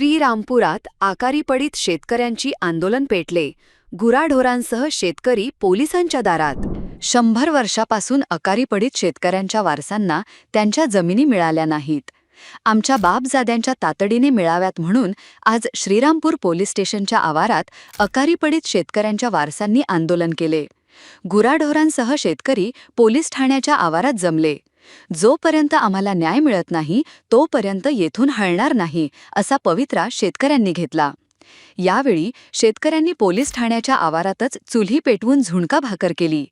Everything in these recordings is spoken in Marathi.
श्रीरामपुरात आकारी पडीत शेतकऱ्यांची आंदोलन पेटले. गुराढोरांसह शेतकरी पोलिसांच्या दारात. 100 वर्षापासून अकारी पडीत शेतकऱ्यांच्या वारसांना त्यांच्या जमिनी मिळाल्या नाहीत. आमच्या बापजाद्यांच्या तातडीने मिळाव्यात म्हणून आज श्रीरामपूर पोलीस स्टेशनच्या आवारात अकारी पडीत शेतकऱ्यांच्या वारसांनी आंदोलन केले. गुराढोरांसह शेतकरी पोलीस ठाण्याच्या आवारात जमले. जोपर्यंत आम्हाला न्याय मिळत नाही तोपर्यंत येथून हलणार नाही असा पवित्रा शेतकऱ्यांनी घेतला. यावेळी शेतकऱ्यांनी पोलीस ठाण्याच्या आवारातच चुल्ही पेटवून झुणका भाकर केली.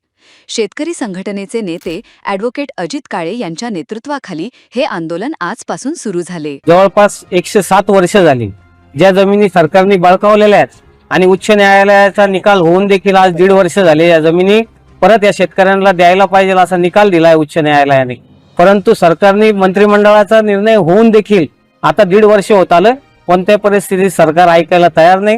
शेतकरी संघटनेचे नेते ॲडव्होकेट अजित काळे यांच्या नेतृत्वाखाली हे आंदोलन आजपासून सुरू झाले. जवळपास 107 वर्ष झाली ज्या जमिनी सरकारने बळकावलेल्या आहेत आणि उच्च न्यायालयाचा निकाल होऊन देखील आज 1.5 वर्ष झाले या जमिनी परत या शेतकऱ्यांना द्यायला पाहिजे असा निकाल दिलाय उच्च न्यायालयाने. परंतु सरकारने मंत्रिमंडळाचा निर्णय होऊन देखील आता 1.5 वर्ष होत आलं. कोणत्या परिस्थितीत सरकार ऐकायला तयार नाही,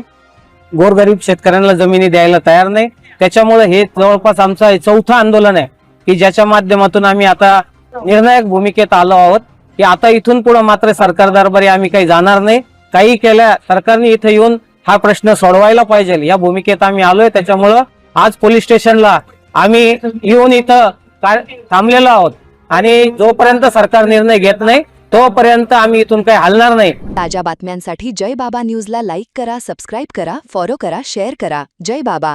गोरगरीब शेतकऱ्यांना जमिनी द्यायला तयार नाही. त्याच्यामुळे हे जवळपास आमचं 4थं आंदोलन आहे की ज्याच्या माध्यमातून आम्ही आता निर्णायक भूमिकेत आलो आहोत की आता इथून पुढे मात्र सरकार दरबारी आम्ही काही जाणार नाही. काही केल्या सरकारने इथे येऊन हा प्रश्न सोडवायला पाहिजे या भूमिकेत आम्ही आलोय. त्याच्यामुळं आज पोलीस स्टेशनला आम्ही येऊन इथं थांबलेलो आहोत आणि जोपर्यंत सरकार निर्णय घेत नाही तोपर्यंत आम्ही इथून काही हलणार नाही. ताज्या बातम्यांसाठी जय बाबा न्यूजला लाईक करा, सबस्क्राईब करा, फॉलो करा, शेअर करा. जय बाबा.